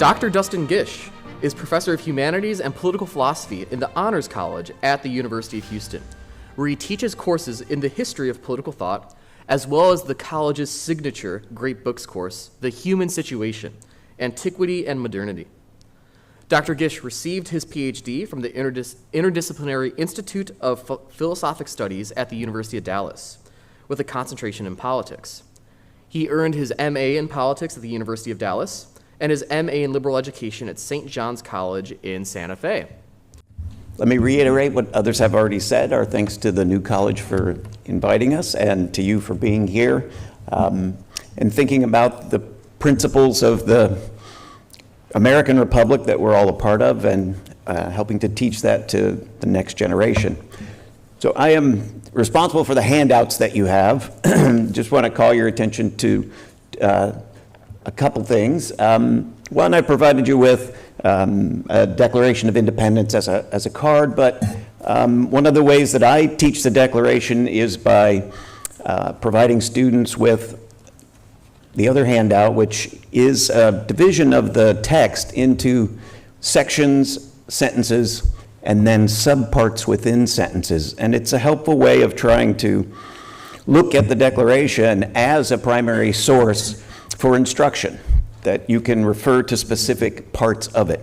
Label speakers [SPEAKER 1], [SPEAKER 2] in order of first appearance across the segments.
[SPEAKER 1] Dr. Dustin Gish is professor of Humanities and Political Philosophy in the Honors College at the University of Houston, where he teaches courses in the history of political thought, as well as the college's signature Great Books course, The Human Situation, Antiquity and Modernity. Dr. Gish received his Ph.D. from the Interdisciplinary Institute of Philosophic Studies at the University of Dallas, with a concentration in politics. He earned his M.A. in politics at the University of Dallas and his M.A. in liberal education at St. John's College in Santa Fe.
[SPEAKER 2] Let me reiterate what others have already said. Our thanks to the new college for inviting us and to you for being here and thinking about the principles of the American Republic that we're all a part of and helping to teach that to the next generation. So I am responsible for the handouts that you have. Just want to call your attention to a couple things. One, I provided you with a Declaration of Independence as a card, but one of the ways that I teach the Declaration is by providing students with the other handout, which is a division of the text into sections, sentences, and then subparts within sentences. And it's a helpful way of trying to look at the Declaration as a primary source for instruction, that you can refer to specific parts of it.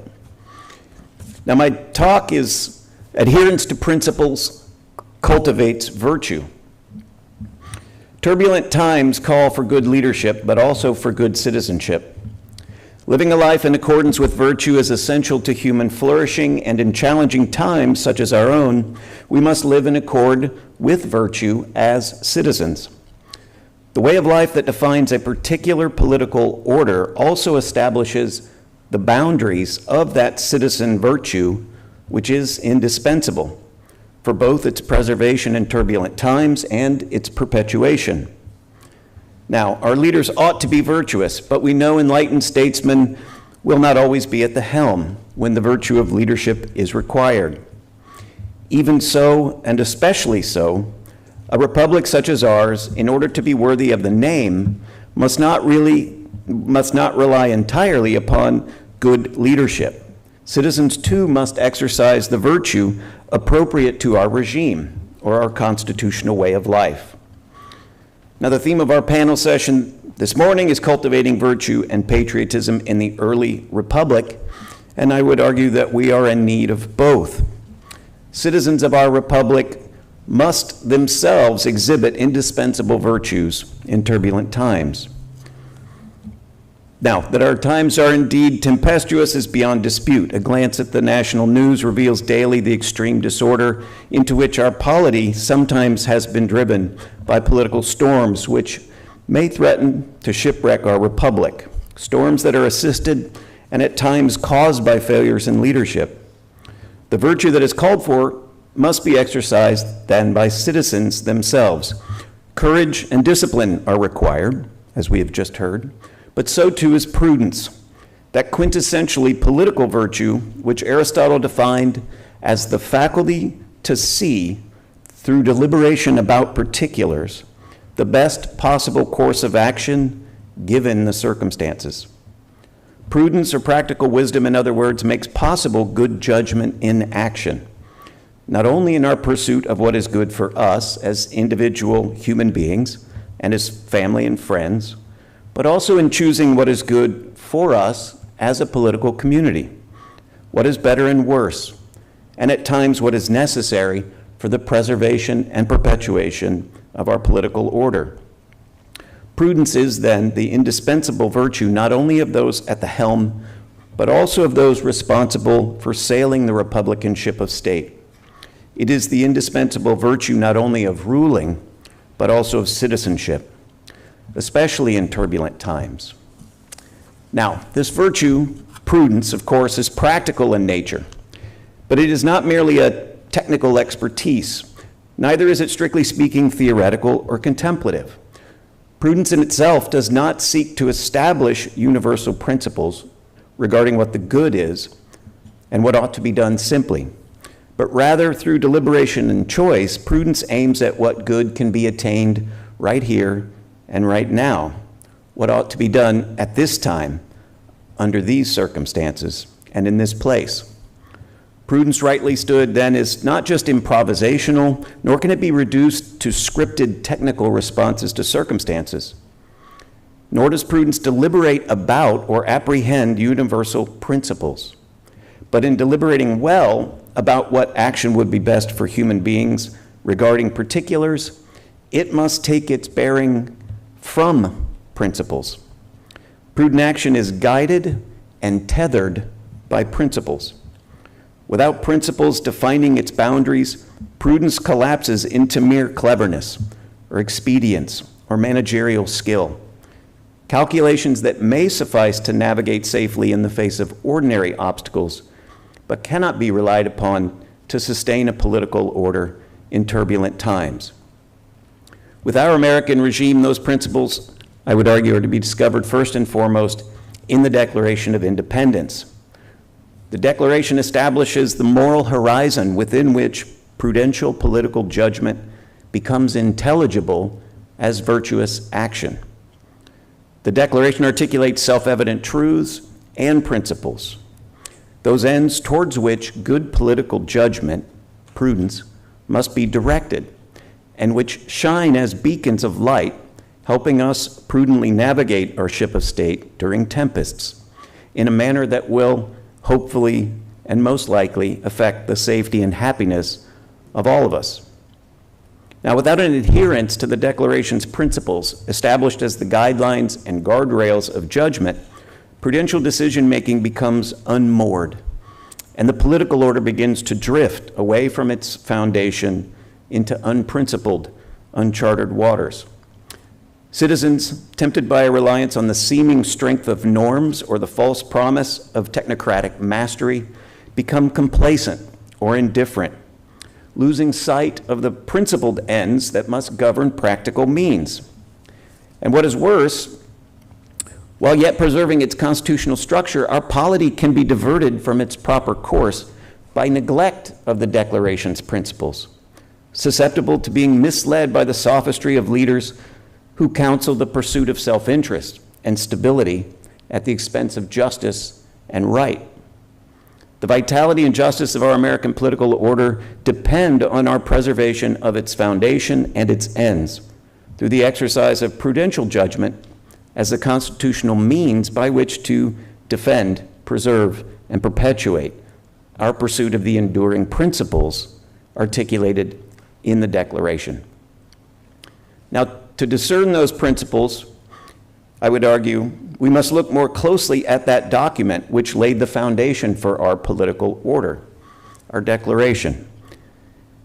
[SPEAKER 2] Now, my talk is Adherence to Principles Cultivates Virtue. Turbulent times call for good leadership, but also for good citizenship. Living a life in accordance with virtue is essential to human flourishing, and in challenging times such as our own, we must live in accord with virtue as citizens. The way of life that defines a particular political order also establishes the boundaries of that citizen virtue, which is indispensable for both its preservation in turbulent times and its perpetuation. Now, our leaders ought to be virtuous, but we know enlightened statesmen will not always be at the helm when the virtue of leadership is required. Even so, and especially so, a republic such as ours, in order to be worthy of the name, must not rely entirely upon good leadership. Citizens too must exercise the virtue appropriate to our regime or our constitutional way of life. Now, the theme of our panel session this morning is cultivating virtue and patriotism in the early republic, and I would argue that we are in need of both. Citizens of our republic must themselves exhibit indispensable virtues in turbulent times. Now, that our times are indeed tempestuous is beyond dispute. A glance at the national news reveals daily the extreme disorder into which our polity sometimes has been driven by political storms which may threaten to shipwreck our republic, storms that are assisted and at times caused by failures in leadership. The virtue that is called for must be exercised then by citizens themselves. Courage and discipline are required, as we have just heard, but so too is prudence, that quintessentially political virtue which Aristotle defined as the faculty to see, through deliberation about particulars, the best possible course of action given the circumstances. Prudence or practical wisdom, in other words, makes possible good judgment in action, not only in our pursuit of what is good for us as individual human beings and as family and friends, but also in choosing what is good for us as a political community, what is better and worse, and at times what is necessary for the preservation and perpetuation of our political order. Prudence is then the indispensable virtue not only of those at the helm, but also of those responsible for sailing the republican ship of state. It is the indispensable virtue not only of ruling, but also of citizenship, especially in turbulent times. Now, this virtue, prudence, of course, is practical in nature, but it is not merely a technical expertise. Neither is it, strictly speaking, theoretical or contemplative. Prudence in itself does not seek to establish universal principles regarding what the good is and what ought to be done simply, but rather through deliberation and choice, prudence aims at what good can be attained right here and right now, what ought to be done at this time under these circumstances and in this place. Prudence, rightly stood then, is not just improvisational, nor can it be reduced to scripted technical responses to circumstances. Nor does prudence deliberate about or apprehend universal principles. But in deliberating well about what action would be best for human beings regarding particulars, it must take its bearing from principles. Prudent action is guided and tethered by principles. Without principles defining its boundaries, prudence collapses into mere cleverness or expedience or managerial skill. Calculations that may suffice to navigate safely in the face of ordinary obstacles, but cannot be relied upon to sustain a political order in turbulent times. With our American regime, those principles, I would argue, are to be discovered first and foremost in the Declaration of Independence. The Declaration establishes the moral horizon within which prudential political judgment becomes intelligible as virtuous action. The Declaration articulates self-evident truths and principles, those ends towards which good political judgment, prudence, must be directed, and which shine as beacons of light, helping us prudently navigate our ship of state during tempests in a manner that will hopefully and most likely affect the safety and happiness of all of us. Now, without an adherence to the Declaration's principles established as the guidelines and guardrails of judgment, prudential decision-making becomes unmoored, and the political order begins to drift away from its foundation into unprincipled, uncharted waters. Citizens, tempted by a reliance on the seeming strength of norms or the false promise of technocratic mastery, become complacent or indifferent, losing sight of the principled ends that must govern practical means. And what is worse, while yet preserving its constitutional structure, our polity can be diverted from its proper course by neglect of the Declaration's principles, susceptible to being misled by the sophistry of leaders who counsel the pursuit of self-interest and stability at the expense of justice and right. The vitality and justice of our American political order depend on our preservation of its foundation and its ends through the exercise of prudential judgment as the constitutional means by which to defend, preserve, and perpetuate our pursuit of the enduring principles articulated in the Declaration. Now, to discern those principles, I would argue, we must look more closely at that document which laid the foundation for our political order, our Declaration.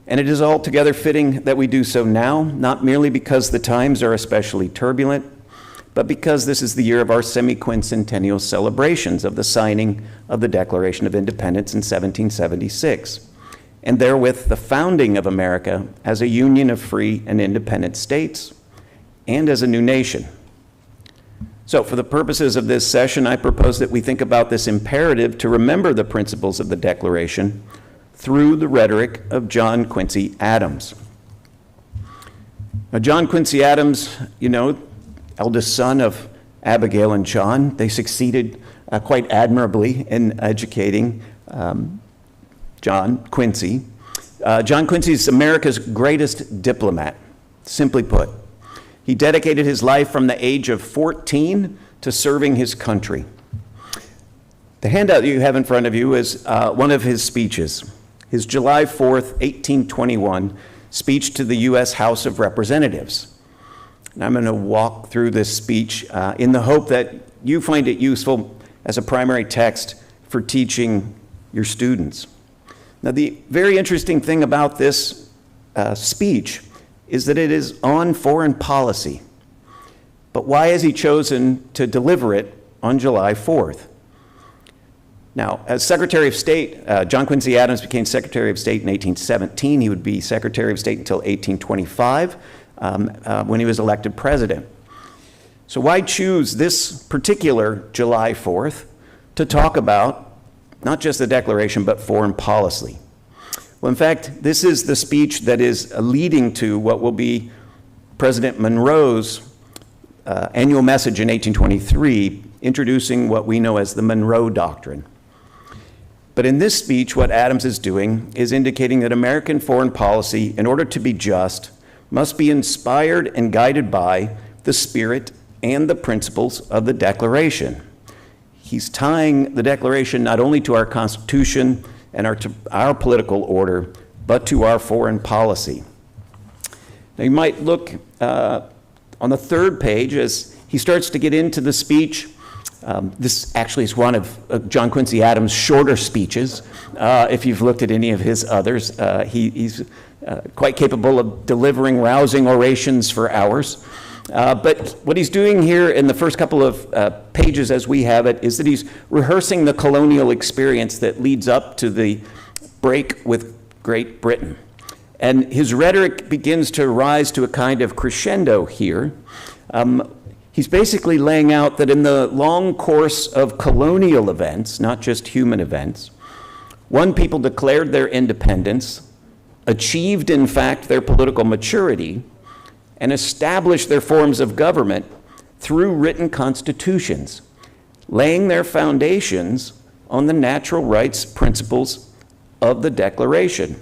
[SPEAKER 2] And it is altogether fitting that we do so now, not merely because the times are especially turbulent, but because this is the year of our semi-quincentennial celebrations of the signing of the Declaration of Independence in 1776, and therewith the founding of America as a union of free and independent states, and as a new nation. So for the purposes of this session, I propose that we think about this imperative to remember the principles of the Declaration through the rhetoric of John Quincy Adams. Now, John Quincy Adams, eldest son of Abigail and John, they succeeded quite admirably in educating John Quincy. John Quincy is America's greatest diplomat, simply put. He dedicated his life from the age of 14 to serving his country. The handout you have in front of you is one of his speeches, his July 4th, 1821 speech to the U.S. House of Representatives. And I'm going to walk through this speech in the hope that you find it useful as a primary text for teaching your students. Now, the very interesting thing about this speech is that it is on foreign policy. But why has he chosen to deliver it on July 4th? Now, as Secretary of State, John Quincy Adams became Secretary of State in 1817. He would be Secretary of State until 1825 when he was elected president. So why choose this particular July 4th to talk about not just the Declaration, but foreign policy? Well, in fact, this is the speech that is leading to what will be President Monroe's annual message in 1823 introducing what we know as the Monroe Doctrine. But in this speech, what Adams is doing is indicating that American foreign policy, in order to be just, must be inspired and guided by the spirit and the principles of the Declaration. He's tying the Declaration not only to our Constitution and to our political order, but to our foreign policy. Now you might look on the third page as he starts to get into the speech. This actually is one of John Quincy Adams' shorter speeches. If you've looked at any of his others, he's quite capable of delivering rousing orations for hours. But what he's doing here in the first couple of pages as we have it is that he's rehearsing the colonial experience that leads up to the break with Great Britain. And his rhetoric begins to rise to a kind of crescendo here. He's basically laying out that in the long course of colonial events, not just human events, one people declared their independence, achieved in fact their political maturity, and established their forms of government through written constitutions, laying their foundations on the natural rights principles of the Declaration.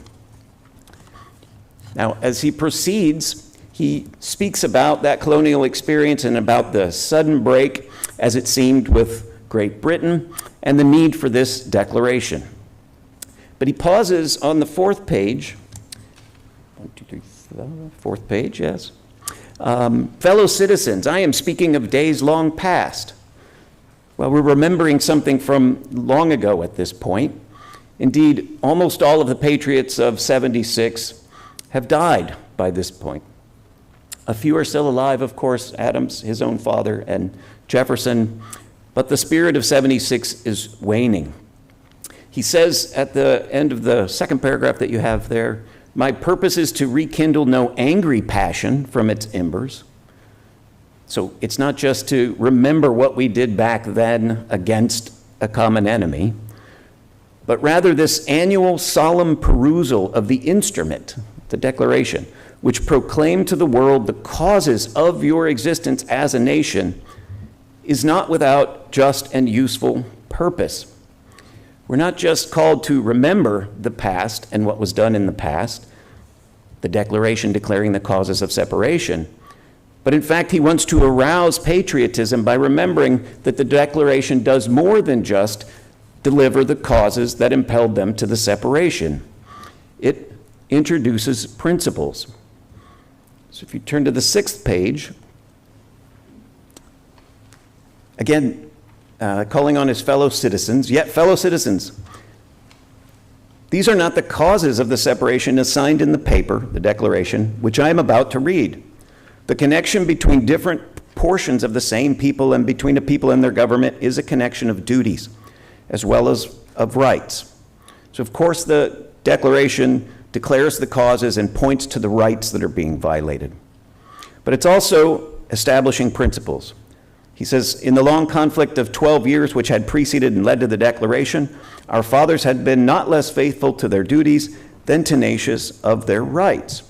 [SPEAKER 2] Now, as he proceeds, he speaks about that colonial experience and about the sudden break, as it seemed, with Great Britain and the need for this declaration. But he pauses on the fourth page. 1, 2, 3, 4, fourth page, yes. Fellow citizens, I am speaking of days long past. Well, we're remembering something from long ago at this point. Indeed, almost all of the patriots of '76 have died by this point. A few are still alive, of course, Adams, his own father, and Jefferson, but the spirit of '76 is waning. He says at the end of the second paragraph that you have there, my purpose is to rekindle no angry passion from its embers. So it's not just to remember what we did back then against a common enemy, but rather this annual solemn perusal of the instrument, the Declaration, which proclaimed to the world the causes of your existence as a nation, is not without just and useful purpose. We're not just called to remember the past and what was done in the past, the Declaration declaring the causes of separation, but in fact he wants to arouse patriotism by remembering that the Declaration does more than just deliver the causes that impelled them to the separation. It introduces principles. So if you turn to the sixth page, again, calling on his fellow citizens, yet fellow citizens, these are not the causes of the separation assigned in the paper, the Declaration, which I am about to read. The connection between different portions of the same people and between a people and their government is a connection of duties as well as of rights. So of course the Declaration declares the causes and points to the rights that are being violated. But it's also establishing principles. He says, in the long conflict of 12 years which had preceded and led to the Declaration, our fathers had been not less faithful to their duties than tenacious of their rights.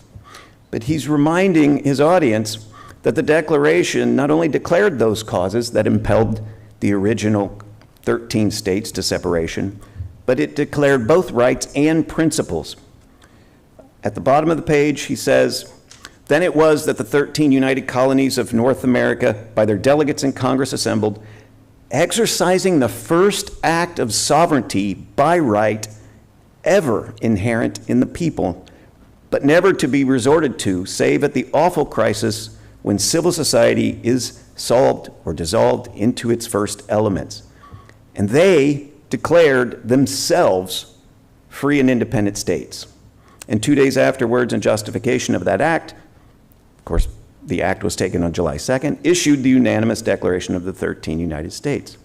[SPEAKER 2] But he's reminding his audience that the Declaration not only declared those causes that impelled the original 13 states to separation, but it declared both rights and principles. At the bottom of the page, he says, then it was that the 13 united colonies of North America, by their delegates in Congress assembled, exercising the first act of sovereignty by right ever inherent in the people, but never to be resorted to save at the awful crisis when civil society is solved or dissolved into its first elements. And they declared themselves free and independent states. And 2 days afterwards, in justification of that act, of course, the act was taken on July 2nd, issued the unanimous declaration of the 13 United States.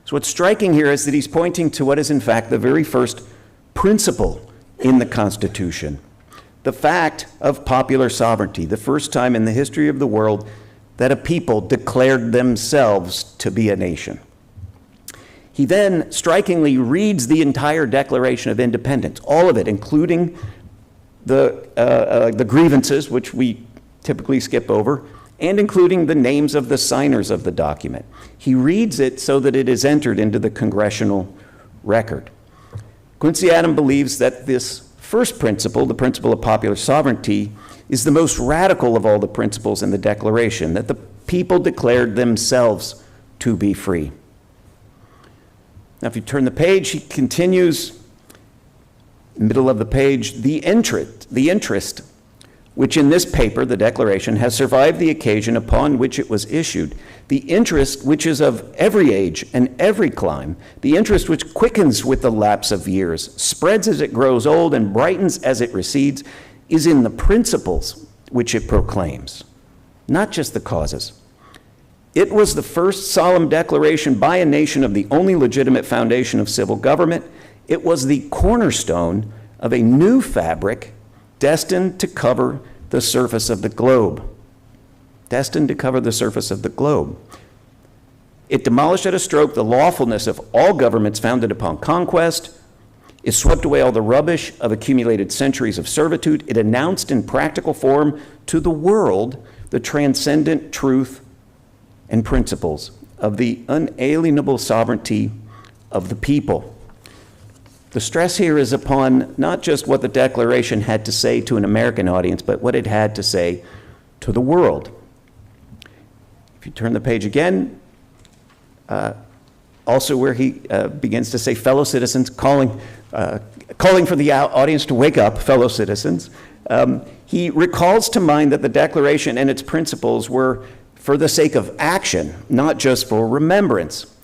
[SPEAKER 2] So what's striking here is that he's pointing to what is in fact the very first principle in the Constitution, the fact of popular sovereignty, the first time in the history of the world that a people declared themselves to be a nation. He then strikingly reads the entire Declaration of Independence, all of it, including the grievances, which we typically skip over, and including the names of the signers of the document. He reads it so that it is entered into the congressional record. Quincy Adams believes that this first principle, the principle of popular sovereignty, is the most radical of all the principles in the Declaration, that the people declared themselves to be free. Now, if you turn the page, he continues, middle of the page, the interest, which in this paper, the Declaration, has survived the occasion upon which it was issued, the interest which is of every age and every clime, the interest which quickens with the lapse of years, spreads as it grows old, and brightens as it recedes, is in the principles which it proclaims, not just the causes. It was the first solemn declaration by a nation of the only legitimate foundation of civil government. It was the cornerstone of a new fabric destined to cover the surface of the globe. Destined to cover the surface of the globe. It demolished at a stroke the lawfulness of all governments founded upon conquest. It swept away all the rubbish of accumulated centuries of servitude. It announced in practical form to the world the transcendent truth and principles of the unalienable sovereignty of the people. The stress here is upon not just what the Declaration had to say to an American audience, but what it had to say to the world. If you turn the page again, also where he begins to say, fellow citizens, calling for the audience to wake up, fellow citizens. He recalls to mind that the Declaration and its principles were for the sake of action, not just for remembrance.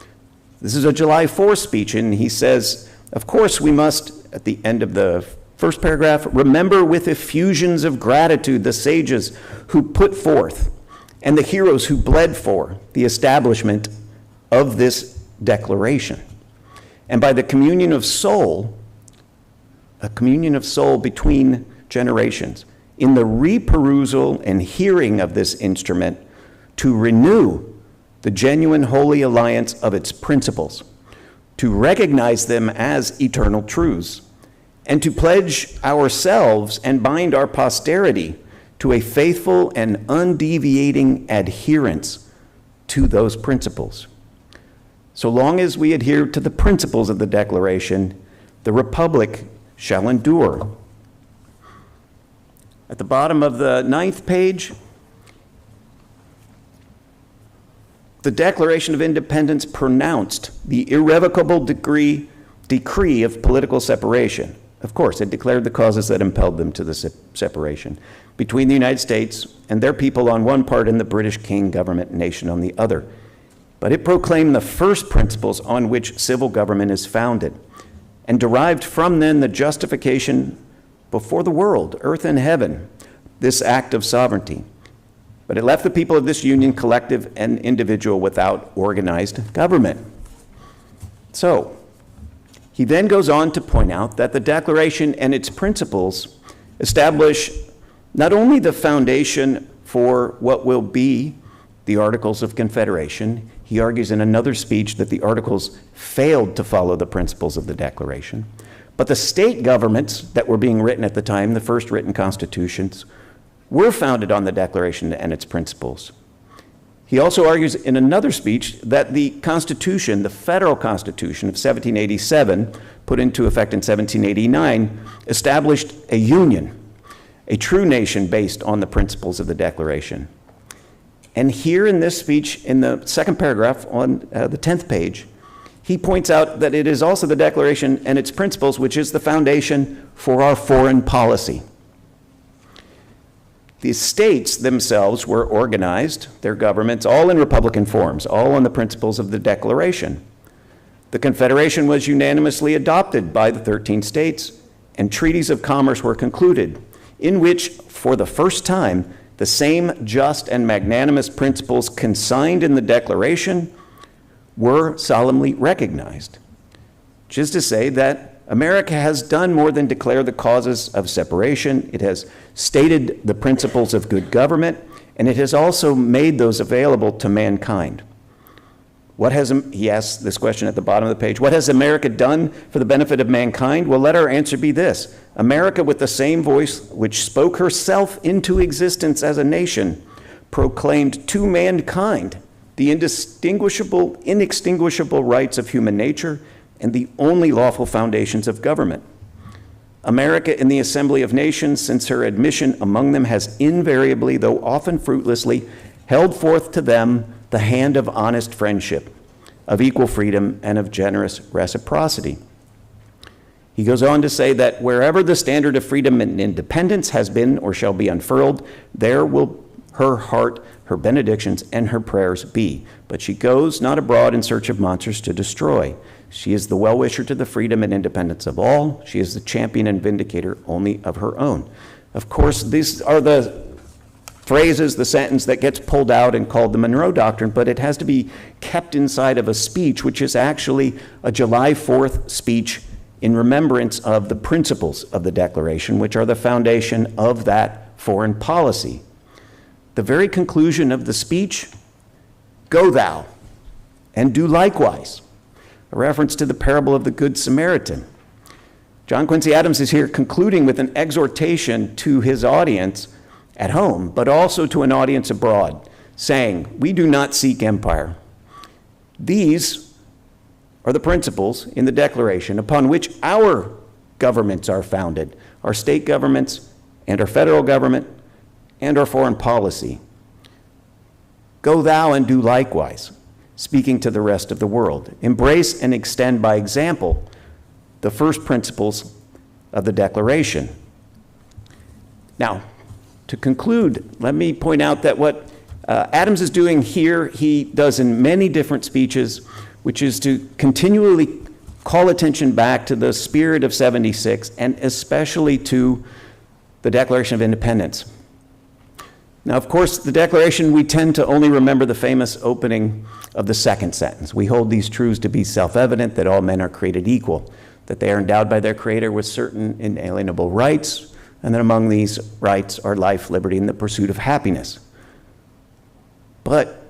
[SPEAKER 2] This is a July 4th speech, and he says, of course, we must, at the end of the first paragraph, remember with effusions of gratitude the sages who put forth and the heroes who bled for the establishment of this declaration. And by the communion of soul, a communion of soul between generations, in the reperusal and hearing of this instrument, to renew the genuine holy alliance of its principles, to recognize them as eternal truths, and to pledge ourselves and bind our posterity to a faithful and undeviating adherence to those principles. So long as we adhere to the principles of the Declaration, the Republic shall endure. At the bottom of the 9th page, the Declaration of Independence pronounced the irrevocable decree of political separation. Of course, it declared the causes that impelled them to the separation between the United States and their people on one part and the British King government nation on the other. But it proclaimed the first principles on which civil government is founded and derived from them the justification before the world, earth and heaven, this act of sovereignty. But it left the people of this union, collective and individual, without organized government. So, he then goes on to point out that the Declaration and its principles establish not only the foundation for what will be the Articles of Confederation. He argues in another speech that the Articles failed to follow the principles of the Declaration, but the state governments that were being written at the time, the first written constitutions, were founded on the Declaration and its principles. He also argues in another speech that the Constitution, the federal Constitution of 1787, put into effect in 1789, established a union, a true nation based on the principles of the Declaration. And here in this speech, in the second paragraph on the 10th page, he points out that it is also the Declaration and its principles which is the foundation for our foreign policy. The states themselves were organized, their governments, all in republican forms, all on the principles of the Declaration. The Confederation was unanimously adopted by the 13 states, and treaties of commerce were concluded, in which, for the first time, the same just and magnanimous principles consigned in the Declaration were solemnly recognized. Which is to say that America has done more than declare the causes of separation. It has stated the principles of good government, and it has also made those available to mankind. He asks this question at the bottom of the page. What has America done for the benefit of mankind? Well, let our answer be this. America, with the same voice which spoke herself into existence as a nation, proclaimed to mankind the inextinguishable rights of human nature and the only lawful foundations of government. America in the Assembly of Nations, since her admission among them, has invariably, though often fruitlessly, held forth to them the hand of honest friendship, of equal freedom, and of generous reciprocity. He goes on to say that wherever the standard of freedom and independence has been or shall be unfurled, there will her heart, her benedictions, and her prayers be. But she goes not abroad in search of monsters to destroy. She is the well-wisher to the freedom and independence of all. She is the champion and vindicator only of her own. Of course, these are the phrases, the sentence that gets pulled out and called the Monroe Doctrine, but it has to be kept inside of a speech, which is actually a July 4th speech in remembrance of the principles of the Declaration, which are the foundation of that foreign policy. The very conclusion of the speech, "Go thou, and do likewise," a reference to the parable of the Good Samaritan. John Quincy Adams is here concluding with an exhortation to his audience at home, but also to an audience abroad, saying, "We do not seek empire." These are the principles in the Declaration upon which our governments are founded, our state governments and our federal government and our foreign policy. Go thou and do likewise, speaking to the rest of the world. Embrace and extend by example the first principles of the Declaration. Now, to conclude, let me point out that what Adams is doing here, he does in many different speeches, which is to continually call attention back to the spirit of 76 and especially to the Declaration of Independence. Now, of course, the Declaration, we tend to only remember the famous opening of the second sentence. We hold these truths to be self-evident, that all men are created equal, that they are endowed by their Creator with certain inalienable rights, and that among these rights are life, liberty, and the pursuit of happiness. But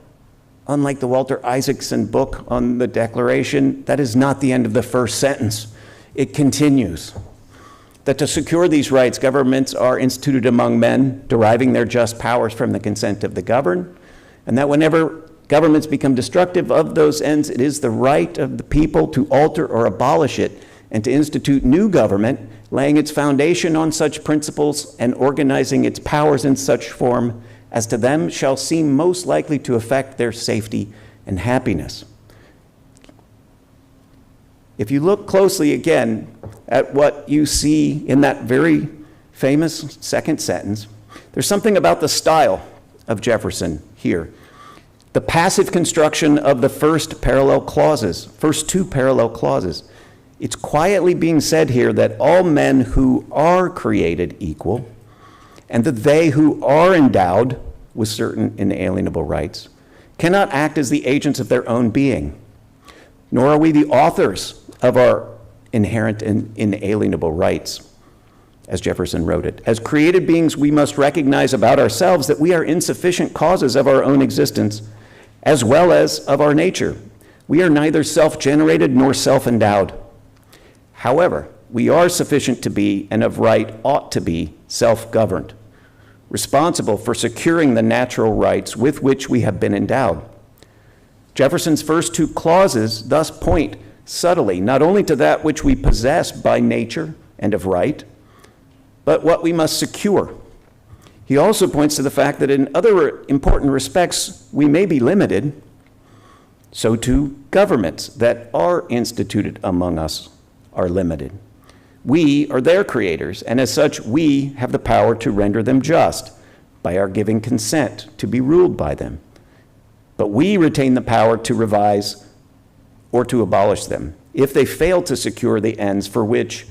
[SPEAKER 2] unlike the Walter Isaacson book on the Declaration, that is not the end of the first sentence. It continues that to secure these rights, governments are instituted among men, deriving their just powers from the consent of the governed, and that whenever governments become destructive of those ends, it is the right of the people to alter or abolish it and to institute new government, laying its foundation on such principles and organizing its powers in such form as to them shall seem most likely to affect their safety and happiness. If you look closely again at what you see in that very famous second sentence, there's something about the style of Jefferson here. The passive construction of the first two parallel clauses. It's quietly being said here that all men who are created equal, and that they who are endowed with certain inalienable rights, cannot act as the agents of their own being, nor are we the authors of our inherent and inalienable rights, as Jefferson wrote it. As created beings, we must recognize about ourselves that we are insufficient causes of our own existence, as well as of our nature. We are neither self-generated nor self-endowed. However, we are sufficient to be, and of right ought to be, self-governed, responsible for securing the natural rights with which we have been endowed. Jefferson's first two clauses thus point subtly not only to that which we possess by nature and of right, but what we must secure. He also points to the fact that in other important respects we may be limited, so too governments that are instituted among us are limited. We are their creators, and as such we have the power to render them just by our giving consent to be ruled by them. But we retain the power to revise or to abolish them if they fail to secure the ends for which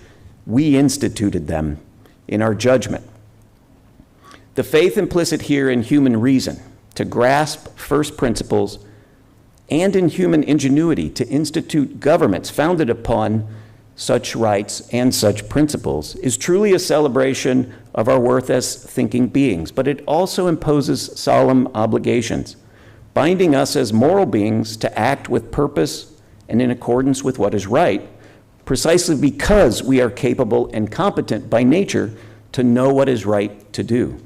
[SPEAKER 2] we instituted them in our judgment. The faith implicit here in human reason to grasp first principles and in human ingenuity to institute governments founded upon such rights and such principles is truly a celebration of our worth as thinking beings, but it also imposes solemn obligations, binding us as moral beings to act with purpose and in accordance with what is right, precisely because we are capable and competent by nature to know what is right to do.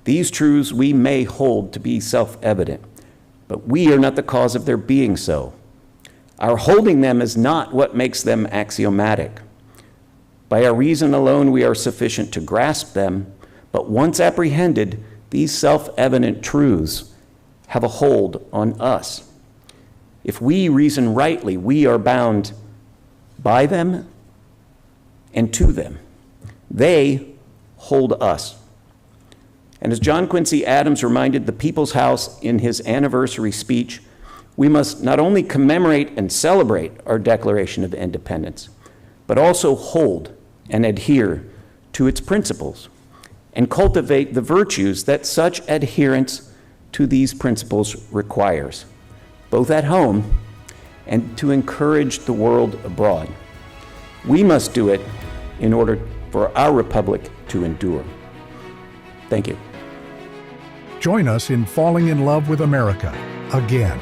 [SPEAKER 2] These truths we may hold to be self-evident, but we are not the cause of their being so. Our holding them is not what makes them axiomatic. By our reason alone, we are sufficient to grasp them, but once apprehended, these self-evident truths have a hold on us. If we reason rightly, we are bound by them and to them. They hold us. And as John Quincy Adams reminded the People's House in his anniversary speech, we must not only commemorate and celebrate our Declaration of Independence, but also hold and adhere to its principles and cultivate the virtues that such adherence to these principles requires, both at home and to encourage the world abroad. We must do it in order for our republic to endure. Thank you.
[SPEAKER 3] Join us in falling in love with America again.